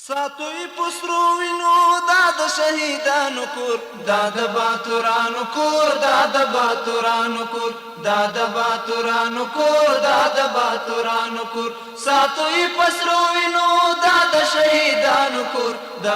ساتوی پسرو وینو دا د شهیدانو کور دا د باتورانو کور دا د باتورانو کور دا د باتورانو کور دا د باتورانو کور ساتوی پسرو وینو دا د شهیدانو کور دا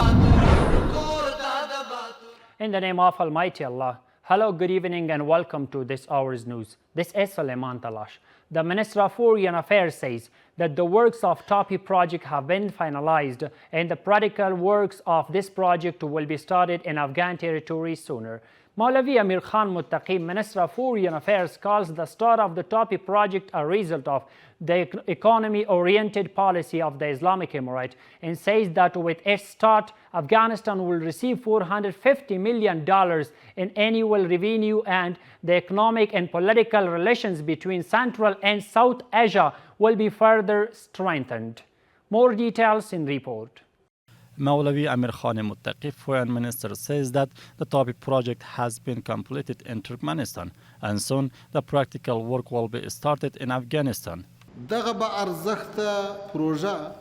In the name of Almighty Allah, hello, good evening and welcome to this hour's news. This is Suleiman Talash. The Minister of Foreign Affairs says that the works of TOPI project have been finalized and the practical works of this project will be started in Afghan territory sooner. Maulavi Amir Khan Muttaqi, Minister of Foreign Affairs, calls the start of the TOPI project a result of the economy-oriented policy of the Islamic Emirate and says that with its start, Afghanistan will receive $450 million in annual revenue and the economic and political relations between Central and South Asia will be further strengthened. More details in report. Maulavi Amir Khan Muttaqi, Foreign Minister, says that the TOPI project has been completed in Turkmenistan and soon the practical work will be started in Afghanistan.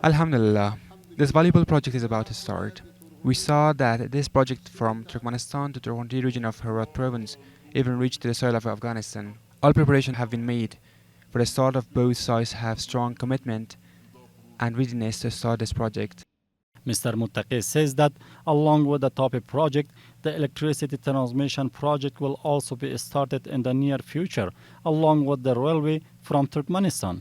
Alhamdulillah, this valuable project is about to start. We saw that this project from Turkmenistan to the Ronti region of Herat province even reached the soil of Afghanistan. All preparations have been made. For the start of both sides have strong commitment and readiness to start this project. Mr. Muttaqi says that along with the TOPI project, the electricity transmission project will also be started in the near future, along with the railway from Turkmenistan.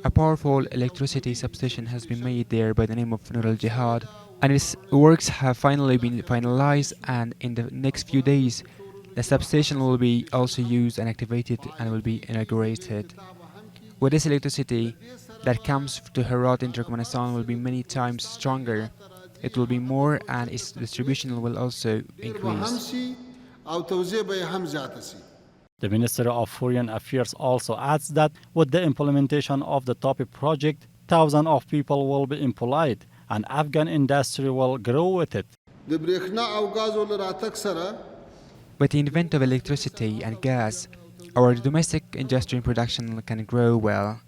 A powerful electricity substation has been made there by the name of Nur al-Jihad, and its works have finally been finalized, and in the next few days the substation will be also used and activated and will be inaugurated. With this electricity that comes to Herat in Turkmenistan will be many times stronger. It will be more and its distribution will also increase. The Minister of Foreign Affairs also adds that with the implementation of the TOPI project, thousands of people will be employed and Afghan industry will grow with it. With the advent of electricity and gas, our domestic industry and production can grow well.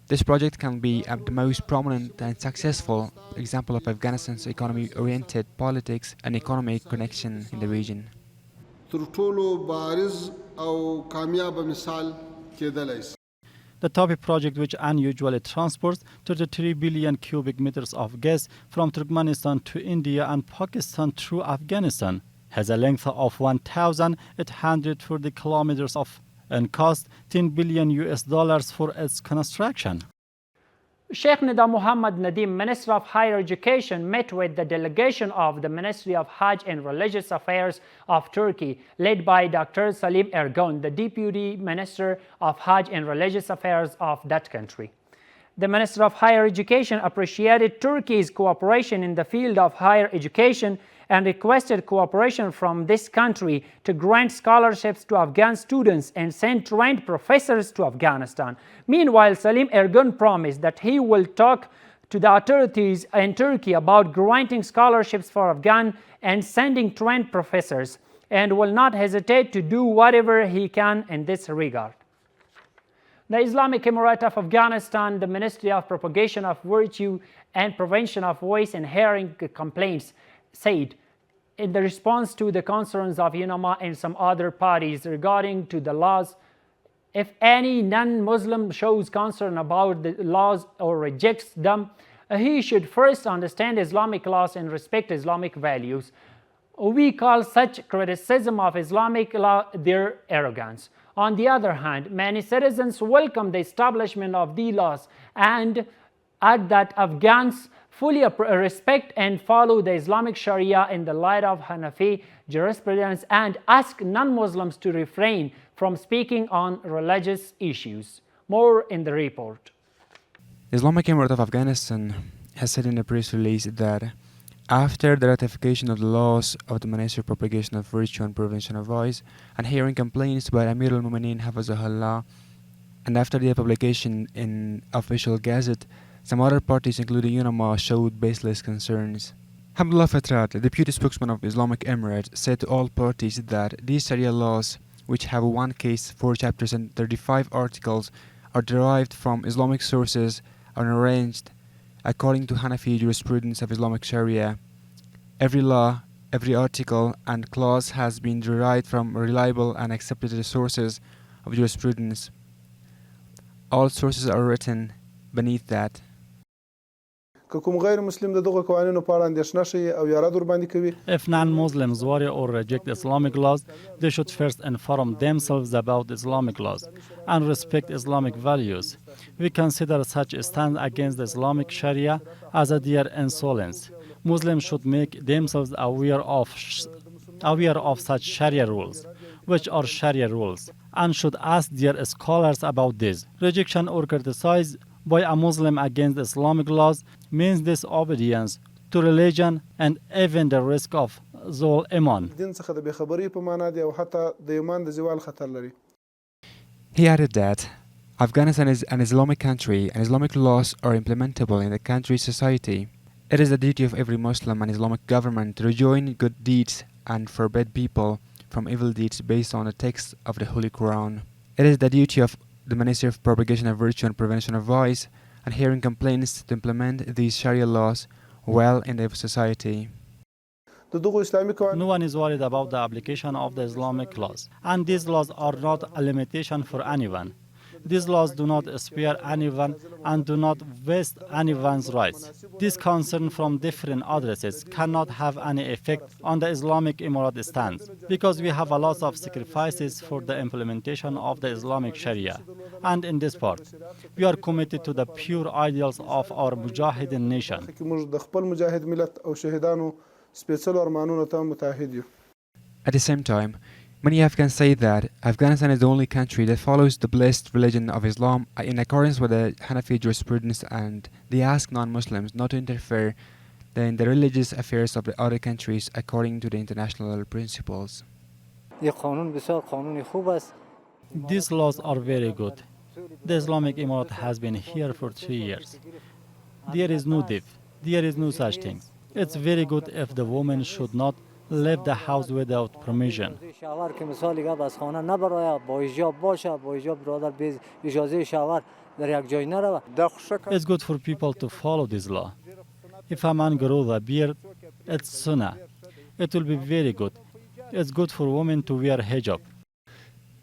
This project can be the most prominent and successful example of Afghanistan's economy-oriented politics and economic connection in the region. The TOPI project, which unusually transports 33 billion cubic meters of gas from Turkmenistan to India and Pakistan through Afghanistan, has a length of 1,840 kilometers and cost $10 billion for its construction. Sheikh Nida Muhammad Nadim, Minister of Higher Education, met with the delegation of the Ministry of Hajj and Religious Affairs of Turkey, led by Dr. Salim Ergun, the Deputy Minister of Hajj and Religious Affairs of that country. The Minister of Higher Education appreciated Turkey's cooperation in the field of higher education and requested cooperation from this country to grant scholarships to Afghan students and send trained professors to Afghanistan. Meanwhile, Salim Ergun promised that he will talk to the authorities in Turkey about granting scholarships for Afghan and sending trained professors, and will not hesitate to do whatever he can in this regard. The Islamic Emirate of Afghanistan, the Ministry of Propagation of Virtue and Prevention of Voice and Hearing Complaints, said in the response to the concerns of UNAMA and some other parties regarding to the laws, if any non-Muslim shows concern about the laws or rejects them, he should first understand Islamic laws and respect Islamic values. We call such criticism of Islamic law their arrogance. On the other hand, many citizens welcome the establishment of the laws and add that Afghans fully respect and follow the Islamic Sharia in the light of Hanafi jurisprudence and ask non-Muslims to refrain from speaking on religious issues. More in the report. The Islamic Emirate of Afghanistan has said in a press release that after the ratification of the laws of the Ministry of Propagation of Virtue and Prevention of Voice and hearing complaints by Amir al-Mu'mineen Hafazahullah, and after the publication in official gazette, some other parties, including UNAMA, showed baseless concerns. Hamdullah Fatrat, the deputy spokesman of Islamic Emirate, said to all parties that these Sharia laws, which have 1 case, 4 chapters and 35 articles, are derived from Islamic sources are arranged according to Hanafi jurisprudence of Islamic Sharia. Every law, every article and clause has been derived from reliable and accepted sources of jurisprudence. All sources are written beneath that. If non-Muslims worry or reject Islamic laws, they should first inform themselves about Islamic laws and respect Islamic values. We consider such a stand against the Islamic Sharia as a dire insolence. Muslims should make themselves aware of such Sharia rules, which are Sharia rules, and should ask their scholars about this. Rejection or criticism by a Muslim against Islamic laws means disobedience to religion and even the risk of Zul Iman. He added that Afghanistan is an Islamic country and Islamic laws are implementable in the country's society. It is the duty of every Muslim and Islamic government to rejoin good deeds and forbid people from evil deeds based on the text of the Holy Quran. It is the duty of the Ministry of Propagation of Virtue and Prevention of Vice and Hearing Complaints to implement these Sharia laws well in their society. No one is worried about the application of the Islamic laws, and these laws are not a limitation for anyone. These laws do not spare anyone and do not waste anyone's rights. This concern from different addresses cannot have any effect on the Islamic Emirate stance, because we have a lot of sacrifices for the implementation of the Islamic Sharia. And in this part, we are committed to the pure ideals of our Mujahideen nation. At the same time, many Afghans say that Afghanistan is the only country that follows the blessed religion of Islam in accordance with the Hanafi jurisprudence, and they ask non-Muslims not to interfere in the religious affairs of the other countries according to the international principles. These laws are very good. The Islamic Emirate has been here for 3 years. There is no div. There is no such thing. It's very good if the woman should not leave the house without permission. It's good for people to follow this law. If a man grows a beard, it's sunnah. It will be very good. It's good for women to wear hijab.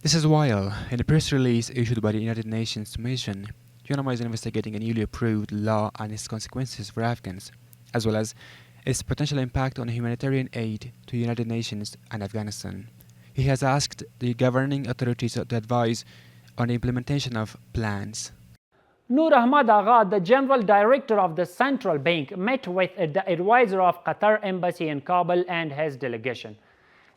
This is while, in a press release issued by the United Nations Commission, UNAMA is investigating a newly approved law and its consequences for Afghans, as well as its potential impact on humanitarian aid to United Nations and Afghanistan. He has asked the governing authorities to advise on the implementation of plans. Noor Ahmad Agha, the General Director of the Central Bank, met with the advisor of Qatar Embassy in Kabul and his delegation.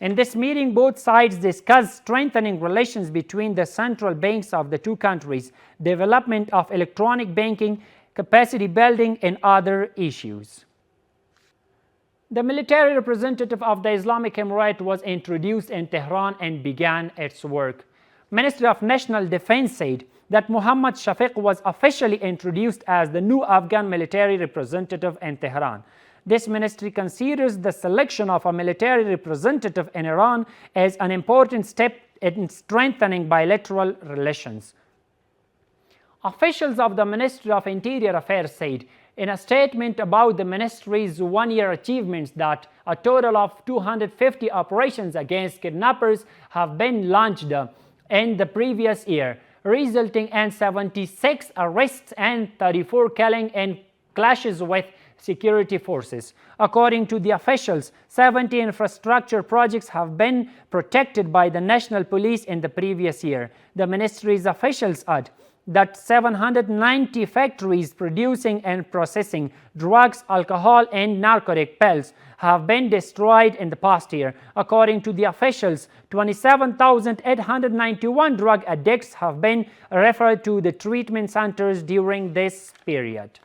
In this meeting, both sides discussed strengthening relations between the central banks of the two countries, development of electronic banking, capacity building, and other issues. The military representative of the Islamic Emirate was introduced in Tehran and began its work. Ministry of National Defense said that Muhammad Shafiq was officially introduced as the new Afghan military representative in Tehran. This ministry considers the selection of a military representative in Iran as an important step in strengthening bilateral relations. Officials of the Ministry of Interior Affairs said in a statement about the ministry's one-year achievements that a total of 250 operations against kidnappers have been launched in the previous year, resulting in 76 arrests and 34 killings and clashes with security forces. According to the officials, 70 infrastructure projects have been protected by the national police in the previous year. The ministry's officials add that 790 factories producing and processing drugs, alcohol, and narcotic pills have been destroyed in the past year. According to the officials, 27,891 drug addicts have been referred to the treatment centers during this period.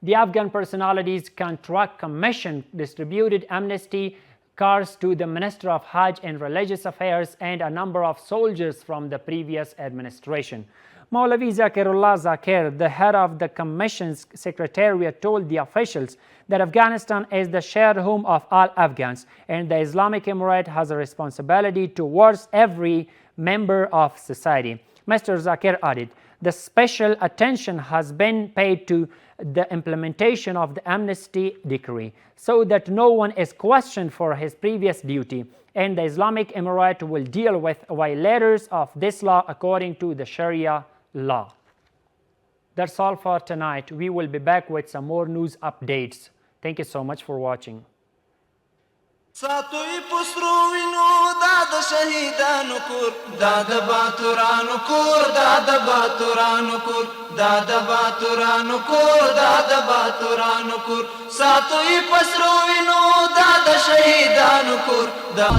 The Afghan Personalities Contract Commission distributed amnesty cards to the Minister of Hajj and Religious Affairs and a number of soldiers from the previous administration. Maulavi Zakirullah Zakir, the head of the Commission's secretariat, told the officials that Afghanistan is the shared home of all Afghans, and the Islamic Emirate has a responsibility towards every member of society. Mr. Zakir added the special attention has been paid to the implementation of the amnesty decree so that no one is questioned for his previous duty, and the Islamic Emirate will deal with violators of this law according to the Sharia law. That's all for tonight. We will be back with some more news updates. Thank you so much for watching. ساتوی پسرو وینو دا د شهیدانو کور دا د باتورانو کور دا د باتورانو کور دا د باتورانو کور دا د باتورانو کور ساتوی پسرو وینو دا د شهیدانو کور دا